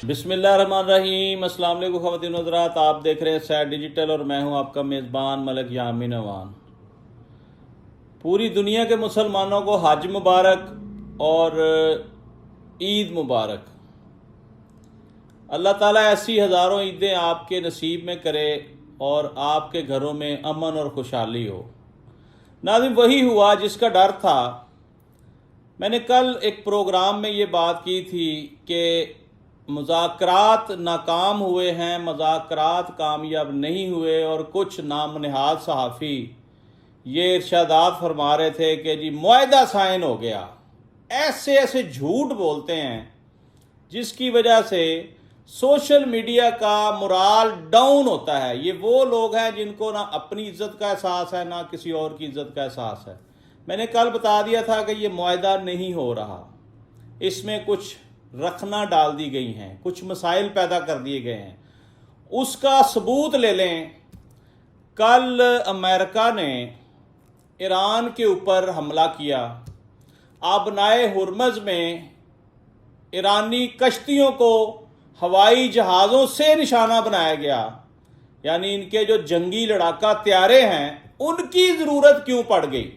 बिस्मिल्लाहिर्रहमानिर्रहीम। अस्सलाम वालेकुम ख़वातीन हज़रात, आप देख रहे हैं सैर डिजिटल और मैं हूं आपका मेज़बान मलिक यामीन अवान। पूरी दुनिया के मुसलमानों को हज मुबारक और ईद मुबारक। अल्लाह ताला ऐसी हज़ारों ईदें आपके नसीब में करे और आपके घरों में अमन और खुशहाली हो। नाज़िम, वही हुआ जिसका डर था। मैंने कल एक प्रोग्राम में ये बात की थी कि मुज़ाकरात नाकाम हुए हैं, मुज़ाकरात कामयाब नहीं हुए और कुछ नामनहाद सहाफ़ी ये इरशादात फरमा रहे थे कि जी मुआहदा साइन हो गया। ऐसे ऐसे झूठ बोलते हैं जिसकी वजह से सोशल मीडिया का मोराल डाउन होता है। ये वो लोग हैं जिनको ना अपनी इज्जत का एहसास है ना किसी और की इज्जत का एहसास है। मैंने कल बता दिया था कि ये मुआहदा नहीं हो रहा, इसमें कुछ रखना डाल दी गई हैं, कुछ मसाइल पैदा कर दिए गए हैं। उसका सबूत ले लें। कल अमेरिका ने ईरान के ऊपर हमला किया। आबनाए हुर्मज़ में ईरानी कश्तियों को हवाई जहाज़ों से निशाना बनाया गया। यानी इनके जो जंगी लड़ाका त्यारे हैं उनकी ज़रूरत क्यों पड़ गई।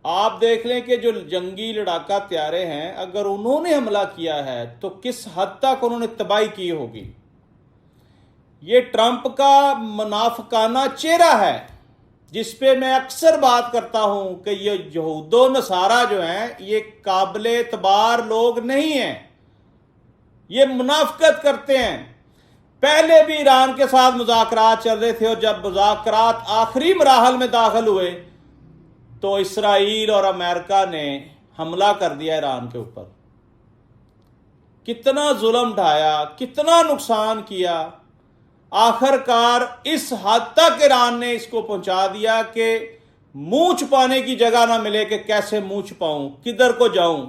आप देख लें कि जो जंगी लड़ाका त्यारे हैं, अगर उन्होंने हमला किया है तो किस हद तक उन्होंने तबाही की होगी। ये ट्रंप का मुनाफिकाना चेहरा है जिस पे मैं अक्सर बात करता हूं कि ये यहूदो नसारा जो हैं ये काबिल एतबार लोग नहीं हैं, ये मुनाफिकत करते हैं। पहले भी ईरान के साथ मुज़ाकरात चल रहे थे और जब मुज़ाकरात आखिरी मराहल में दाखिल हुए तो इसराइल और अमेरिका ने हमला कर दिया ईरान के ऊपर। कितना जुल्म ढाया, कितना नुकसान किया। आखिरकार इस हद तक ईरान ने इसको पहुंचा दिया कि मुंह छुपाने की जगह ना मिले कि कैसे मुंह छुपाऊं, किधर को जाऊं।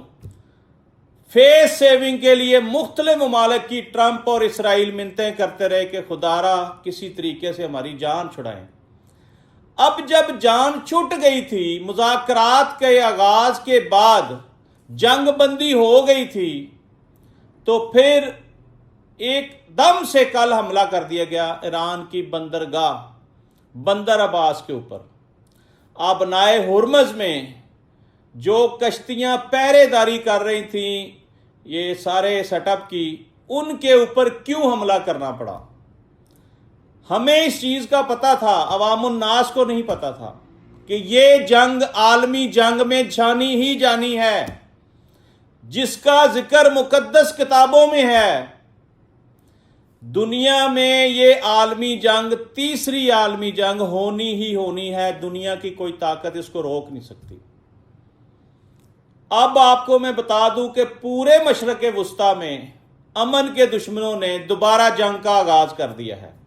फेस सेविंग के लिए मुख्तलिफ ममालिक की ट्रंप और इसराइल मिन्नतें करते रहे कि खुदारा किसी तरीके से हमारी जान छुड़ाएं। अब जब जान छूट गई थी, मुज़ाकरात के आगाज के बाद जंगबंदी हो गई थी, तो फिर एकदम से कल हमला कर दिया गया ईरान की बंदरगाह बंदर अब्बास के ऊपर। आबनाए हुर्मज़ में जो कश्तियां पहरेदारी कर रही थीं ये सारे सेटअप की, उनके ऊपर क्यों हमला करना पड़ा। हमें इस चीज का पता था, अवामुन नास को नहीं पता था कि ये जंग आलमी जंग में जानी ही जानी है, जिसका जिक्र मुकद्दस किताबों में है। दुनिया में ये आलमी जंग तीसरी आलमी जंग होनी ही होनी है। दुनिया की कोई ताकत इसको रोक नहीं सकती। अब आपको मैं बता दूं कि पूरे मशरक़ वुस्ता में अमन के दुश्मनों ने दोबारा जंग का आगाज कर दिया है।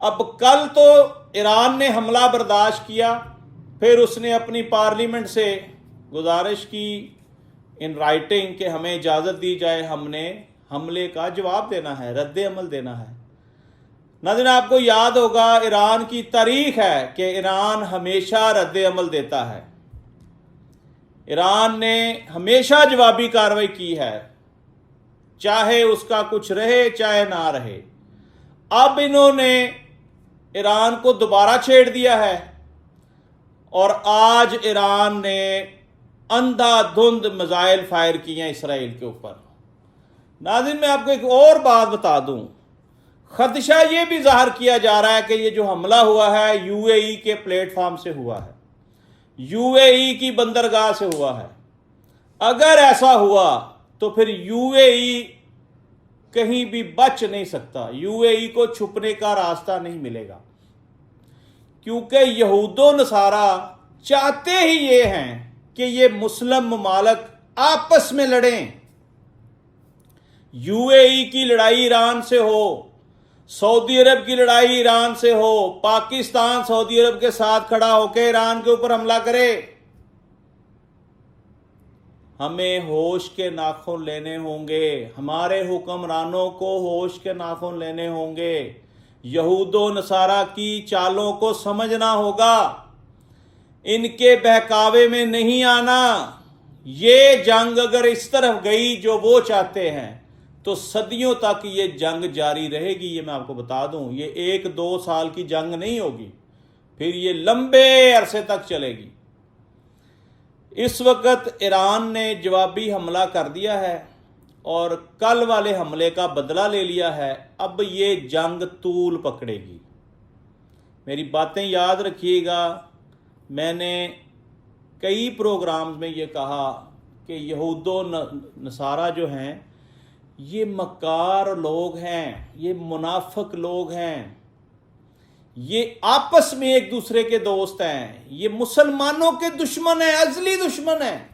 अब कल तो ईरान ने हमला बर्दाश्त किया, फिर उसने अपनी पार्लियामेंट से गुजारिश की इन राइटिंग कि हमें इजाज़त दी जाए, हमने हमले का जवाब देना है, रद्द अमल देना है। नाज़रीन, आपको याद होगा ईरान की तारीख है कि ईरान हमेशा रद्द अमल देता है। ईरान ने हमेशा जवाबी कार्रवाई की है, चाहे उसका कुछ रहे चाहे ना रहे। अब इन्होंने ईरान को दोबारा छेड़ दिया है और आज ईरान ने अंधाधुंध मिसाइल फायर किए हैं इसराइल के ऊपर। नाज़रीन, मैं आपको एक और बात बता दूं, खदशा ये भी जाहिर किया जा रहा है कि ये जो हमला हुआ है यूएई के प्लेटफॉर्म से हुआ है, यूएई की बंदरगाह से हुआ है। अगर ऐसा हुआ तो फिर यूएई कहीं भी बच नहीं सकता, यूएई को छुपने का रास्ता नहीं मिलेगा, क्योंकि यहूदो नसारा चाहते ही ये हैं कि ये मुस्लिम ममालिक आपस में लड़ें। यूएई की लड़ाई ईरान से हो, सऊदी अरब की लड़ाई ईरान से हो, पाकिस्तान सऊदी अरब के साथ खड़ा होकर ईरान के ऊपर हमला करे। हमें होश के नाखून लेने होंगे, हमारे हुक्मरानों को होश के नाखून लेने होंगे, यहूदो नसारा की चालों को समझना होगा, इनके बहकावे में नहीं आना। ये जंग अगर इस तरफ गई जो वो चाहते हैं तो सदियों तक ये जंग जारी रहेगी। ये मैं आपको बता दूं, ये 1-2 साल की जंग नहीं होगी, फिर ये लंबे अरसे तक चलेगी। इस वक्त ईरान ने जवाबी हमला कर दिया है और कल वाले हमले का बदला ले लिया है। अब ये जंग तूल पकड़ेगी। मेरी बातें याद रखिएगा। मैंने कई प्रोग्राम्स में ये कहा कि यहूदो नसारा जो हैं ये मक्कार लोग हैं, ये मुनाफिक लोग हैं, ये आपस में एक दूसरे के दोस्त हैं, ये मुसलमानों के दुश्मन हैं, अजली दुश्मन हैं।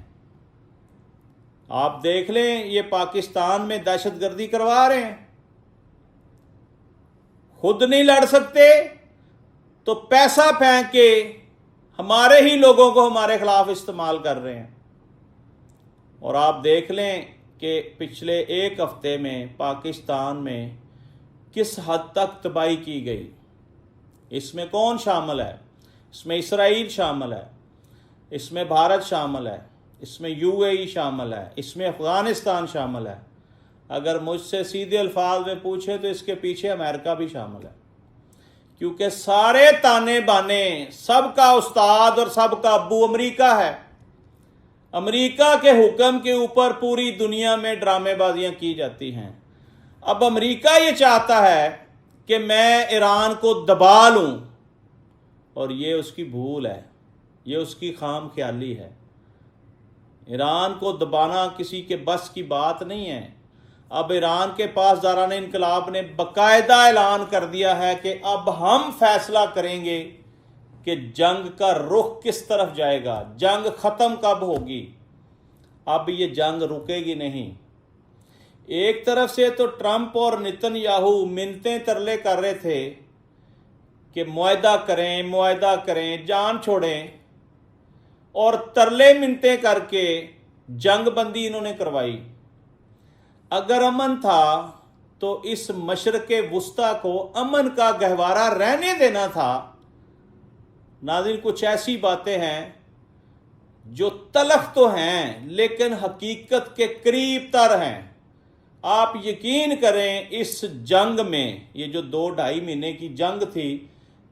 आप देख लें, ये पाकिस्तान में दहशतगर्दी करवा रहे हैं, खुद नहीं लड़ सकते तो पैसा फेंक के हमारे ही लोगों को हमारे खिलाफ इस्तेमाल कर रहे हैं। और आप देख लें कि पिछले एक हफ्ते में पाकिस्तान में किस हद तक तबाही की गई। इसमें कौन शामिल है? इसमें इसराइल शामिल है, इसमें भारत शामिल है, इसमें यूएई शामिल है, इसमें अफगानिस्तान शामिल है। अगर मुझसे सीधे अल्फाज में पूछे तो इसके पीछे अमेरिका भी शामिल है, क्योंकि सारे ताने बाने, सबका उस्ताद और सबका अब्बू अमेरिका है। अमेरिका के हुक्म के ऊपर पूरी दुनिया में ड्रामेबाजियां की जाती हैं। अब अमेरिका ये चाहता है कि मैं ईरान को दबा लूं, और ये उसकी भूल है, ये उसकी खाम ख्याली है। ईरान को दबाना किसी के बस की बात नहीं है। अब ईरान के पासदारान इनकलाब ने बाकायदा ऐलान कर दिया है कि अब हम फैसला करेंगे कि जंग का रुख किस तरफ जाएगा, जंग खत्म कब होगी। अब ये जंग रुकेगी नहीं। एक तरफ से तो ट्रंप और नेतन्याहू मिन्नतें तरले कर रहे थे कि मुआहदा करें, मुआहदा करें, जान छोड़ें, और तरले मिन्नतें करके जंग बंदी इन्होंने करवाई। अगर अमन था तो इस मशरक़े वुस्ता को अमन का गहवारा रहने देना था। नाज़रीन, कुछ ऐसी बातें हैं जो तलख तो हैं लेकिन हकीकत के करीब तर हैं। आप यकीन करें, इस जंग में, ये जो 2-2.5 महीने की जंग थी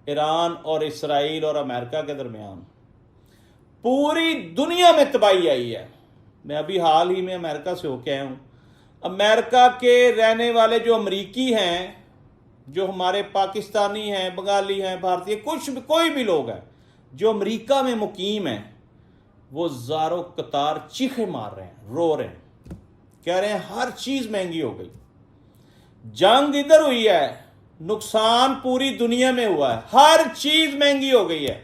ईरान और इसराइल और अमेरिका के दरमियान, पूरी दुनिया में तबाही आई है। मैं अभी हाल ही में अमेरिका से होके आया हूँ। अमेरिका के रहने वाले जो अमरीकी हैं, जो हमारे पाकिस्तानी हैं, बंगाली हैं, भारतीय, कोई भी लोग हैं जो अमरीका में मुकीम हैं, वो ज़ारो कतार चीखे मार रहे हैं, रो रहे हैं, कह रहे हैं हर चीज़ महंगी हो गई। जंग इधर हुई है, नुकसान पूरी दुनिया में हुआ है, हर चीज़ महंगी हो गई है।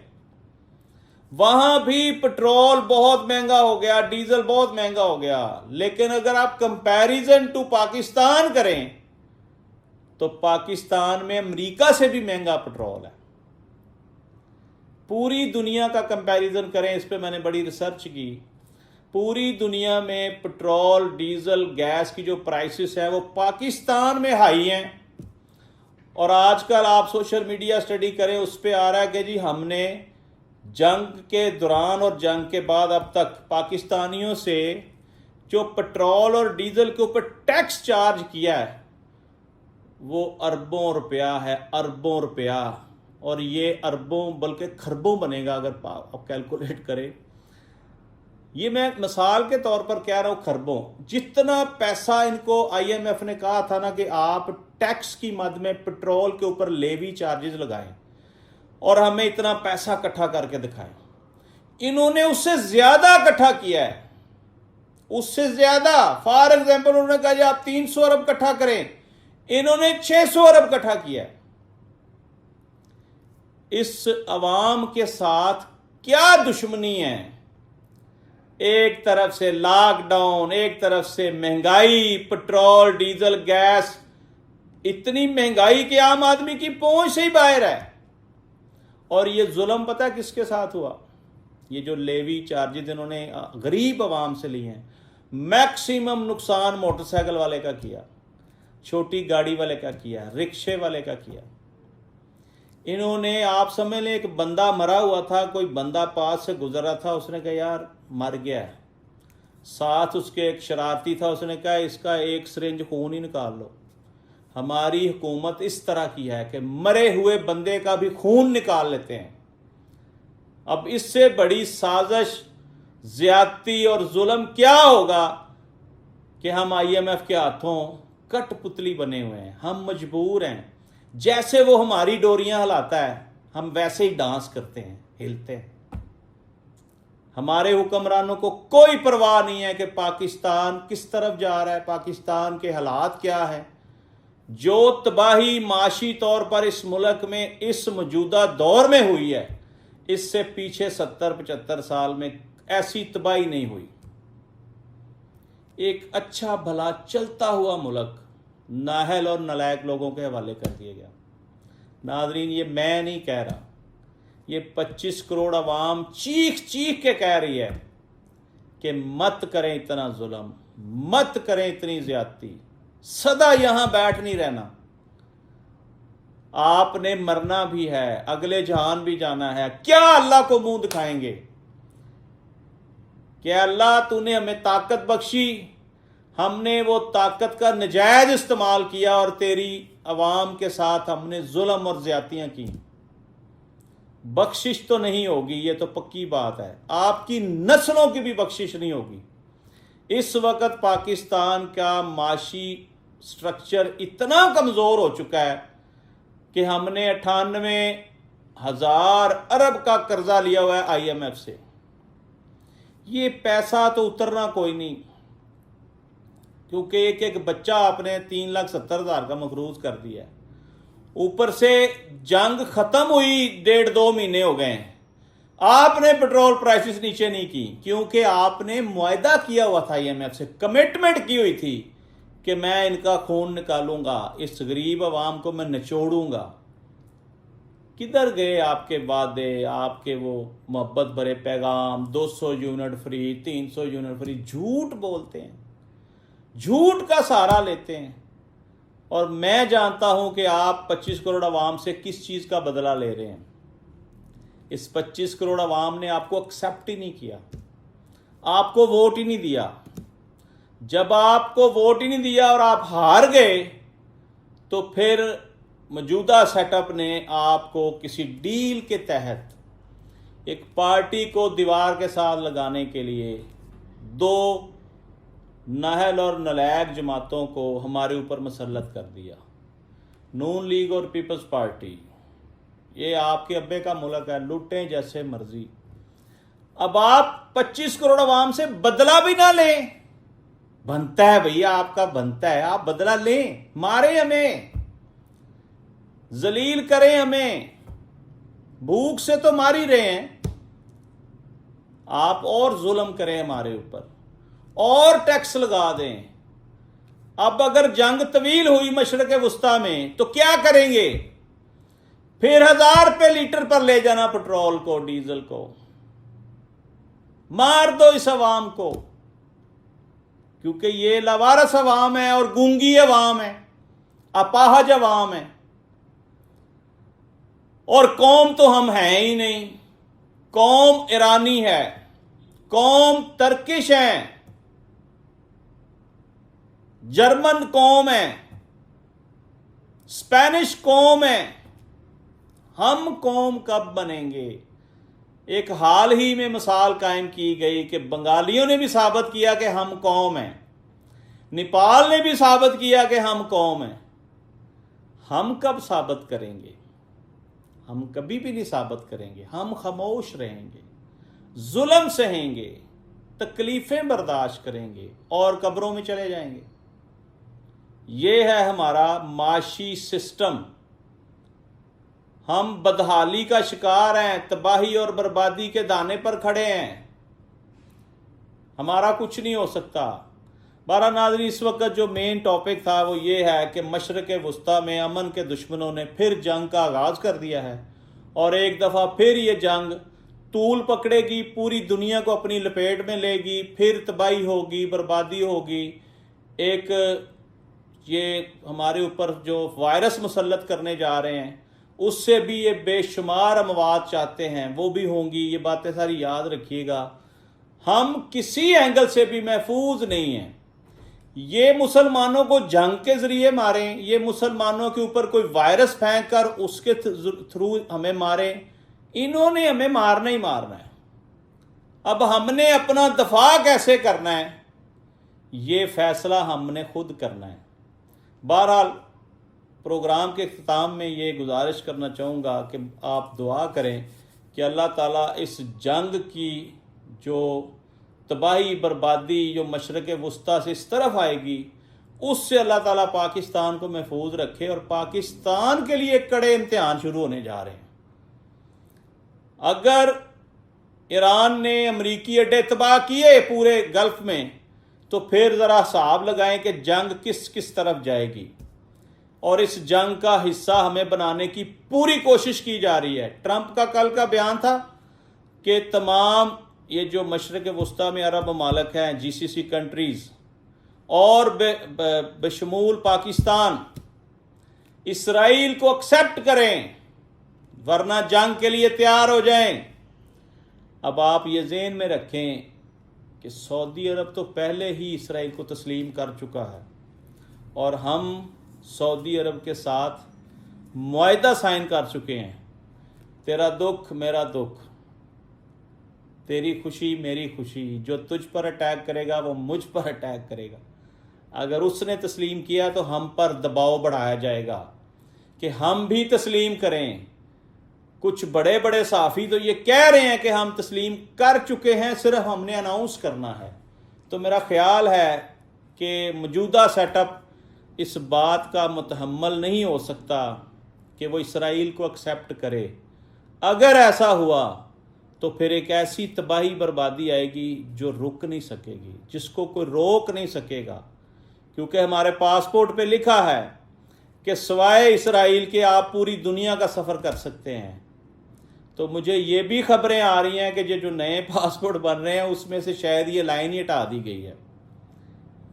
वहां भी पेट्रोल बहुत महंगा हो गया, डीजल बहुत महंगा हो गया। लेकिन अगर आप कंपैरिजन टू पाकिस्तान करें तो पाकिस्तान में अमेरिका से भी महंगा पेट्रोल है। पूरी दुनिया का कंपैरिजन करें, इस पे मैंने बड़ी रिसर्च की। पूरी दुनिया में पेट्रोल, डीजल, गैस की जो प्राइसेस हैं वो पाकिस्तान में हाई हैं। और आजकल आप सोशल मीडिया स्टडी करें, उस पर आ रहा है कि जी हमने जंग के दौरान और जंग के बाद अब तक पाकिस्तानियों से जो पेट्रोल और डीजल के ऊपर टैक्स चार्ज किया है वो अरबों रुपया है, अरबों रुपया। और ये अरबों बल्कि खरबों बनेगा अगर आप कैलकुलेट करें। ये मैं मिसाल के तौर पर कह रहा हूँ, खरबों। जितना पैसा इनको IMF ने कहा था ना कि आप टैक्स की मद में पेट्रोल के ऊपर लेवी चार्जेस लगाएं और हमें इतना पैसा इकट्ठा करके दिखाएं, इन्होंने उससे ज्यादा इकट्ठा किया है, उससे ज्यादा। फॉर एग्जाम्पल, उन्होंने कहा जी आप 300 अरब इकट्ठा करें, इन्होंने 600 अरब इकट्ठा किया है। इस अवाम के साथ क्या दुश्मनी है? एक तरफ से लॉकडाउन, एक तरफ से महंगाई, पेट्रोल, डीजल, गैस, इतनी महंगाई कि आम आदमी की पहुंच से ही बाहर है। और ये जुल्म पता है किसके साथ हुआ? ये जो लेवी चार्जेस इन्होंने गरीब आवाम से लिए हैं, मैक्सिमम नुकसान मोटरसाइकिल वाले का किया, छोटी गाड़ी वाले का किया, रिक्शे वाले का किया। इन्होंने, आप समझ लें, एक बंदा मरा हुआ था, कोई बंदा पास से गुजर रहा था, उसने कहा यार मर गया है, साथ उसके एक शरारती था, उसने कहा इसका एक सिरिंज खून ही निकाल लो। हमारी हुकूमत इस तरह की है कि मरे हुए बंदे का भी खून निकाल लेते हैं। अब इससे बड़ी साजिश, ज्यादती और जुल्म क्या होगा कि हम IMF के हाथों कठपुतली बने हुए हैं। हम मजबूर हैं, जैसे वो हमारी डोरियां हिलाता है हम वैसे ही डांस करते हैं, हिलते हैं। हमारे हुक्मरानों को कोई परवाह नहीं है कि पाकिस्तान किस तरफ जा रहा है, पाकिस्तान के हालात क्या है। जो तबाही माशी तौर पर इस मुल्क में इस मौजूदा दौर में हुई है, इससे पीछे 70-75 साल में ऐसी तबाही नहीं हुई। एक अच्छा भला चलता हुआ मुल्क नाहल और नलायक लोगों के हवाले कर दिया गया। नाजरीन, ये मैं नहीं कह रहा, ये 25 करोड़ अवाम चीख चीख के कह रही है कि मत करें इतना जुल्म, मत करें इतनी ज्यादती, सदा यहां बैठ नहीं रहना। आपने मरना भी है, अगले जहान भी जाना है। क्या अल्लाह को मुंह दिखाएंगे? क्या अल्लाह तूने हमें ताकत बख्शी, हमने वो ताकत का नजायज इस्तेमाल किया और तेरी अवाम के साथ हमने जुल्म और ज्यादतियां की। बख्शिश तो नहीं होगी, ये तो पक्की बात है। आपकी नस्लों की भी बख्शिश नहीं होगी। इस वक्त पाकिस्तान का माशी स्ट्रक्चर इतना कमजोर हो चुका है कि हमने 98,000 अरब का कर्जा लिया हुआ है IMF से। ये पैसा तो उतरना कोई नहीं, क्योंकि एक एक बच्चा आपने 3,70,000 का मकरूज कर दिया है। ऊपर से जंग खत्म हुई 1.5-2 महीने हो गए हैं, आपने पेट्रोल प्राइसेस नीचे नहीं की, क्योंकि आपने मुआहदा किया हुआ था IMF से, कमिटमेंट की हुई थी कि मैं इनका खून निकालूंगा, इस गरीब आवाम को मैं निचोड़ूंगा। किधर गए आपके वादे, आपके वो मोहब्बत भरे पैगाम? 200 यूनिट फ्री, 300 यूनिट फ्री। झूठ बोलते हैं, झूठ का सहारा लेते हैं। और मैं जानता हूं कि आप 25 करोड़ अवाम से किस चीज का बदला ले रहे हैं। इस 25 करोड़ अवाम ने आपको एक्सेप्ट ही नहीं किया, आपको वोट ही नहीं दिया। जब आपको वोट ही नहीं दिया और आप हार गए, तो फिर मौजूदा सेटअप ने आपको किसी डील के तहत एक पार्टी को दीवार के साथ लगाने के लिए 2 नाहल और नलायक जमातों को हमारे ऊपर मुसल्लत कर दिया। नून लीग और पीपल्स पार्टी, ये आपके अब्बे का मुल्क है, लूटें जैसे मर्जी। अब आप 25 करोड़ अवाम से बदला भी ना लें, बनता है भैया, आपका बनता है, आप बदला लें, मारे हमें, जलील करें हमें, भूख से तो मार ही रहे हैं, आप और जुल्म करें हमारे ऊपर, और टैक्स लगा दें। अब अगर जंग तवील हुई मशरक़ वुस्ता में तो क्या करेंगे? फिर 1000 रुपये लीटर पर ले जाना पेट्रोल को, डीजल को। मार दो इस अवाम को, क्योंकि ये लावारस अवाम है और गूंगी अवाम है, अपाहज अवाम है। और कौम तो हम हैं ही नहीं, कौम ईरानी है, कौम तर्किश है, जर्मन कौम है, स्पेनिश कौम है। हम कौम कब बनेंगे? एक हाल ही में मिसाल कायम की गई कि बंगालियों ने भी साबित किया कि हम कौम हैं, नेपाल ने भी साबित किया कि हम कौम हैं। हम कब साबित करेंगे? हम कभी भी नहीं साबित करेंगे। हम खामोश रहेंगे, जुल्म सहेंगे, तकलीफें बर्दाश्त करेंगे और कब्रों में चले जाएंगे। ये है हमारा माशी सिस्टम। हम बदहाली का शिकार हैं, तबाही और बर्बादी के दाने पर खड़े हैं, हमारा कुछ नहीं हो सकता। बारह नाज़रीन, इस वक्त जो मेन टॉपिक था वो ये है कि मशरक़ वुस्ता में अमन के दुश्मनों ने फिर जंग का आगाज़ कर दिया है और एक दफ़ा फिर ये जंग तूल पकड़ेगी, पूरी दुनिया को अपनी लपेट में लेगी, फिर तबाही होगी, बर्बादी होगी। एक ये हमारे ऊपर जो वायरस मुसल्लत करने जा रहे हैं, उससे भी ये बेशुमार अमवात चाहते हैं, वो भी होंगी। ये बातें सारी याद रखिएगा। हम किसी एंगल से भी महफूज नहीं हैं। ये मुसलमानों को जंग के जरिए मारें, ये मुसलमानों के ऊपर कोई वायरस फेंक कर उसके थ्रू हमें मारें, इन्होंने हमें मारना ही मारना है। अब हमने अपना दफा कैसे करना है, ये फैसला हमने खुद करना है। बहरहाल प्रोग्राम के अख्ताम में ये गुजारिश करना चाहूँगा कि आप दुआ करें कि अल्लाह ताला इस जंग की जो तबाही बर्बादी जो मशरक़ वस्ता से इस तरफ आएगी, उससे अल्लाह ताला पाकिस्तान को महफूज रखे। और पाकिस्तान के लिए कड़े इम्तिहान शुरू होने जा रहे हैं। अगर ईरान ने अमरीकी अड्डे तबाह किए पूरे गल्फ में, तो फिर ज़रा हिसाब लगाएं कि जंग किस किस तरफ जाएगी। और इस जंग का हिस्सा हमें बनाने की पूरी कोशिश की जा रही है। ट्रंप का कल का बयान था कि तमाम ये जो मशरक़ वस्ता में अरब ममालिक हैं, जीसीसी कंट्रीज़ और बशमूल पाकिस्तान, इसराइल को एक्सेप्ट करें वरना जंग के लिए तैयार हो जाएं। अब आप ये ज़हन में रखें कि सऊदी अरब तो पहले ही इसराइल को तस्लीम कर चुका है और हम सऊदी अरब के साथ मुआहदा साइन कर चुके हैं। तेरा दुख मेरा दुख, तेरी खुशी मेरी खुशी, जो तुझ पर अटैक करेगा वो मुझ पर अटैक करेगा। अगर उसने तस्लीम किया तो हम पर दबाव बढ़ाया जाएगा कि हम भी तस्लीम करें। कुछ बड़े बड़े सहाफ़ी तो ये कह रहे हैं कि हम तस्लीम कर चुके हैं, सिर्फ हमने अनाउंस करना है। तो मेरा ख्याल है कि मौजूदा सेटअप इस बात का मुतहम्मल नहीं हो सकता कि वो इसराइल को एक्सेप्ट करे। अगर ऐसा हुआ तो फिर एक ऐसी तबाही बर्बादी आएगी जो रुक नहीं सकेगी, जिसको कोई रोक नहीं सकेगा। क्योंकि हमारे पासपोर्ट पे लिखा है कि सिवाय इसराइल के आप पूरी दुनिया का सफ़र कर सकते हैं। तो मुझे ये भी खबरें आ रही हैं कि ये जो नए पासपोर्ट बन रहे हैं उसमें से शायद ये लाइन ही हटा दी गई है।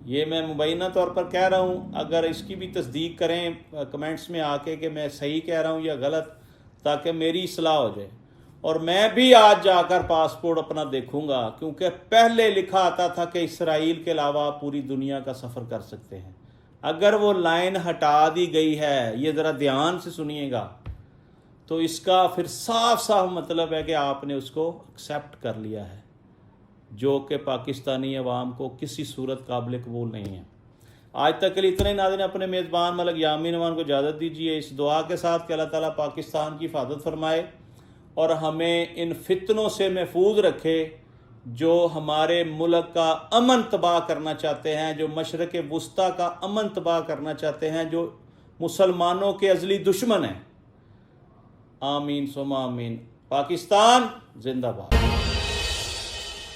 ये मैं मुबैना तौर पर कह रहा हूँ, अगर इसकी भी तस्दीक करें कमेंट्स में आके कि मैं सही कह रहा हूँ या गलत, ताकि मेरी इस्लाह हो जाए। और मैं भी आज जाकर पासपोर्ट अपना देखूंगा, क्योंकि पहले लिखा आता था कि इसराइल के अलावा पूरी दुनिया का सफ़र कर सकते हैं। अगर वो लाइन हटा दी गई है, ये ज़रा ध्यान से सुनिएगा, तो इसका फिर साफ साफ मतलब है कि आपने उसको एक्सेप्ट कर लिया है, जो कि पाकिस्तानी अवाम को किसी सूरत काबिल कबूल नहीं है। आज तक के लिए इतने नाज़रीन, अपने मेज़बान मलक यामीन अमान को इजाज़त दीजिए इस दुआ के साथ कि अल्लाह ताला पाकिस्तान की हिफाजत फरमाए और हमें इन फितनों से महफूज रखे जो हमारे मुल्क का अमन तबाह करना चाहते हैं, जो मशरक़ वस्ता का अमन तबाह करना चाहते हैं, जो मुसलमानों के अज़ली दुश्मन हैं। आमीन सुमा आमीन। पाकिस्तान जिंदाबाद।